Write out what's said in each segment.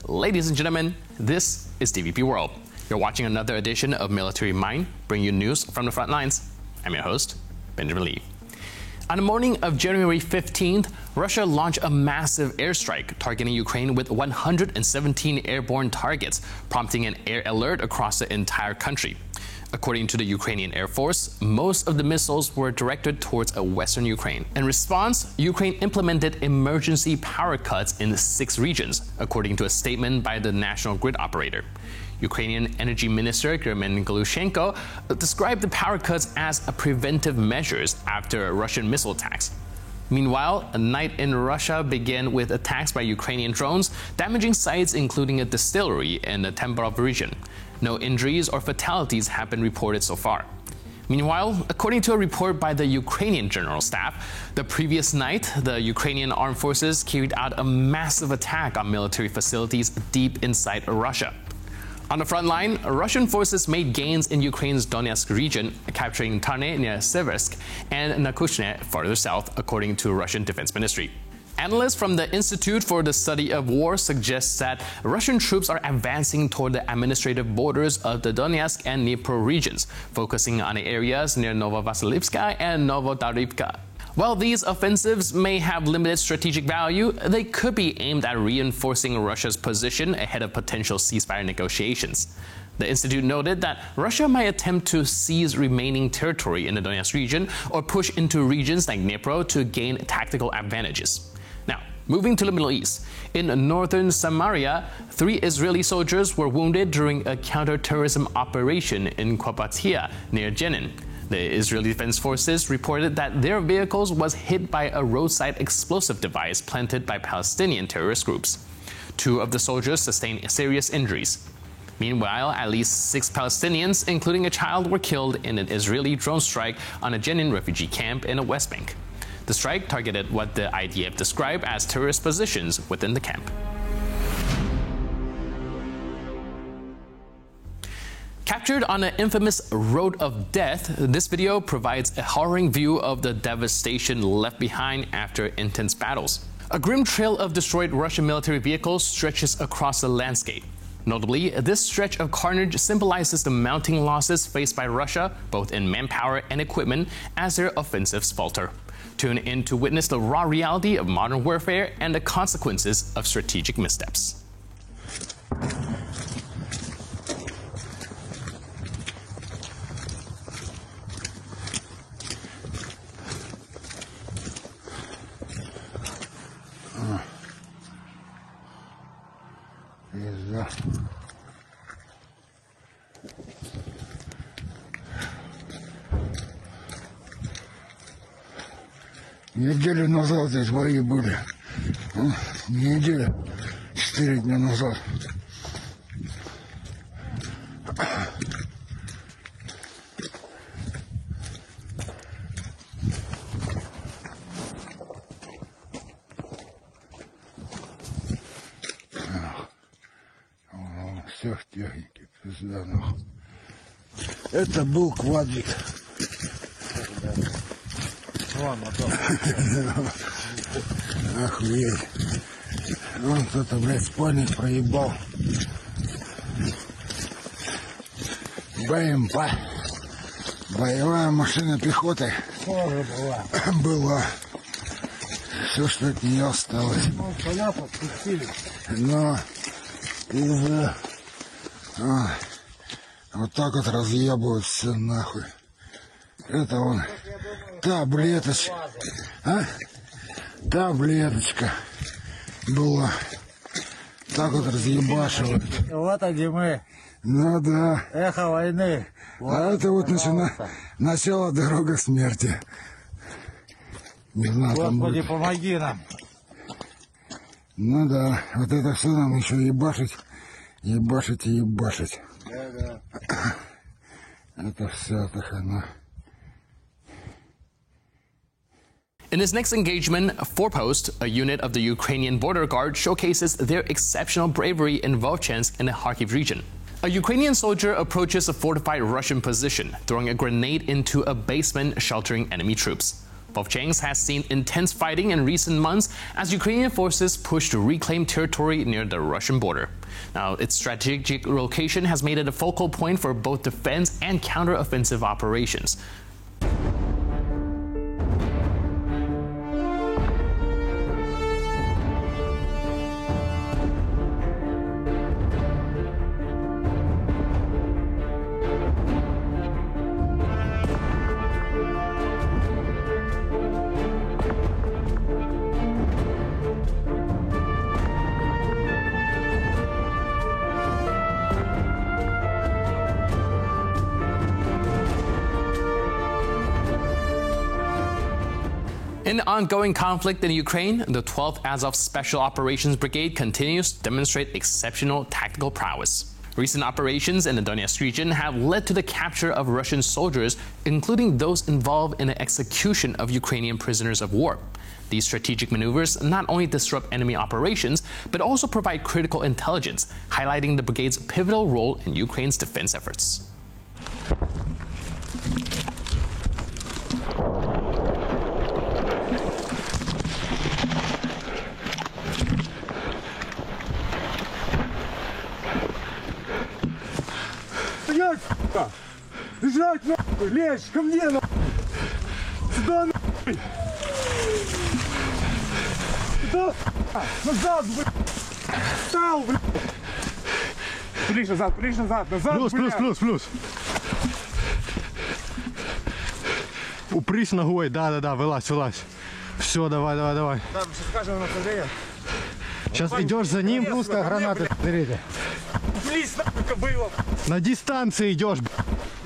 Ladies and gentlemen, this is DVP World. You're watching another edition of Military Mind, bringing you news from the front lines. I'm your host, Benjamin Lee. On the morning of January 15th, Russia launched a massive airstrike targeting Ukraine with 117 airborne targets, prompting an air alert across the entire country. According to the Ukrainian Air Force, most of the missiles were directed towards western Ukraine. In response, Ukraine implemented emergency power cuts in 6 regions, according to a statement by the national grid operator. Ukrainian Energy Minister German Galushenko described the power cuts as preventive measures after Russian missile attacks. Meanwhile, a night in Russia began with attacks by Ukrainian drones, damaging sites including a distillery in the Tembarov region. No injuries or fatalities have been reported so far. Meanwhile, according to a report by the Ukrainian General Staff, the previous night, the Ukrainian armed forces carried out a massive attack on military facilities deep inside Russia. On the front line, Russian forces made gains in Ukraine's Donetsk region, capturing Tarne near Seversk and Nakuchne farther south, according to Russian Defense Ministry. Analysts from the Institute for the Study of War suggest that Russian troops are advancing toward the administrative borders of the Donetsk and Dnipro regions, focusing on the areas near Novovasilivka and Novodarivka. While these offensives may have limited strategic value, they could be aimed at reinforcing Russia's position ahead of potential ceasefire negotiations. The Institute noted that Russia might attempt to seize remaining territory in the Donetsk region or push into regions like Dnipro to gain tactical advantages. Now, moving to the Middle East. In northern Samaria, 3 Israeli soldiers were wounded during a counter-terrorism operation in Qabatia near Jenin. The Israeli Defense Forces reported that their vehicles was hit by a roadside explosive device planted by Palestinian terrorist groups. 2 of the soldiers sustained serious injuries. Meanwhile, at least 6 Palestinians, including a child, were killed in an Israeli drone strike on a Jenin refugee camp in the West Bank. The strike targeted what the IDF described as terrorist positions within the camp. Captured on an infamous road of death, this video provides a harrowing view of the devastation left behind after intense battles. A grim trail of destroyed Russian military vehicles stretches across the landscape. Notably, this stretch of carnage symbolizes the mounting losses faced by Russia, both in manpower and equipment, as their offensives falter. Tune in to witness the raw reality of modern warfare and the consequences of strategic missteps. Неделю назад здесь бои были. Неделю, 4 дня назад. Все в технике, пизда нахуй. Это был квадрик. Охуеть. Вон кто-то, блядь, спальник проебал. БМП. Боевая машина пехоты. Тоже была. Была. Все, что от нее осталось. Ну, понятно, отпустили. Но из-за... вот так вот разъебывают все нахуй. Это он. Таблеточка. Таблеточка была. Так вот разъебашивают. Вот где мы. Ну да. Эхо войны. А это вот начало дорога смерти. Не знаю, там Господи, будет. помоги нам. Ну да, вот это все нам еще ебашить, ебашить и ебашить. Да. Это все так оно. In his next engagement, Forpost, a unit of the Ukrainian border guard, showcases their exceptional bravery in Volchansk in the Kharkiv region. A Ukrainian soldier approaches a fortified Russian position, throwing a grenade into a basement sheltering enemy troops. Vovchansk has seen intense fighting in recent months as Ukrainian forces push to reclaim territory near the Russian border. Now, its strategic location has made it a focal point for both defense and counter-offensive operations. In the ongoing conflict in Ukraine, the 12th Azov Special Operations Brigade continues to demonstrate exceptional tactical prowess. Recent operations in the Donetsk region have led to the capture of Russian soldiers, including those involved in the execution of Ukrainian prisoners of war. These strategic maneuvers not only disrupt enemy operations, but also provide critical intelligence, highlighting the brigade's pivotal role in Ukraine's defense efforts. Стоять, сука! Лежать, нахуй! Лезь, ко мне, нахуй! Сюда, нахуй! Сюда, сука! Назад, блядь! Встал, блядь! Плюс назад, назад, Плюс. Упрись ногой, да, вылазь. Все, давай. Там, сейчас скажем направление. Сейчас идешь за ним, Пускай гранаты, берите. Близь, нахуй, кобыла! на дистанции идешь.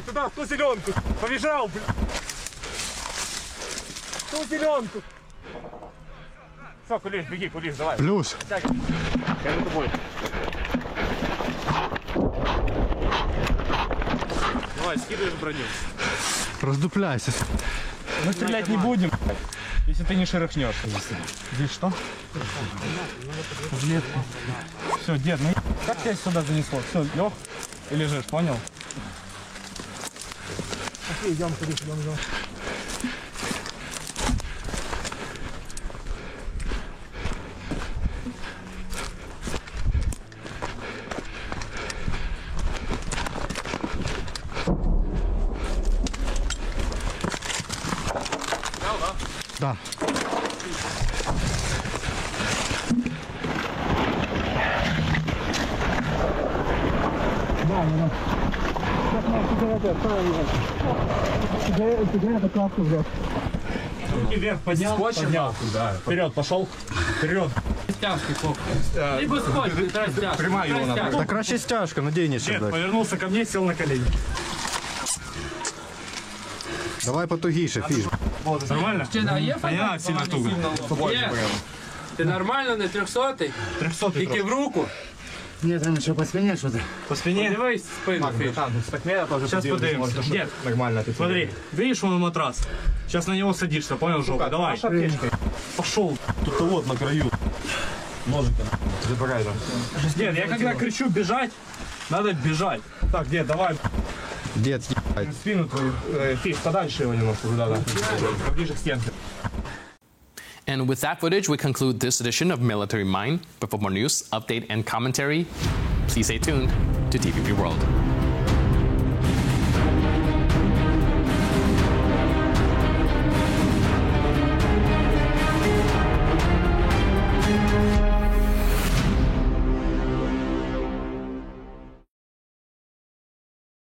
Туда, в ту зеленку! Побежал, блядь! В ту зеленку! Все, Кулиш, давай. Плюс. Я за тобой. Давай, скидываешь броню. Раздупляйся. Мы стрелять не будем, если ты не шерохнешь. Здесь что? Все, дед, ну как тебя сюда занесло? Все, лег и лежишь, понял? Окей, идем. Да. Руки вверх поднял, Вперед, пошел. Вперед. Либо скотч, Прямая его надо. Так краще стяжка, наденешь. Дед повернулся ко мне, сел на колени. Давай потугіше, фіш. Нормально? Не надо сильно туго. Ти нормально, не 300-й? 300 Тільки в руку. Нет, там еще по спине что-то. По спине. Дивись спину. Сейчас поднимемся. Дед, Нормально ти. смотри, видишь вон матрас? Сейчас на него садишься, понял, жопа? Давай. Пошел. Тут вот на краю. Ножиком. Забирай там. Дед, я когда кричу бежать, надо бежать. Так, дед, давай. Дед, Спину твою, фиш, подальше его немножко туда, поближе к стенке. And with that footage, we conclude this edition of Military Mind. But for more news, update, and commentary, please stay tuned to TVP World.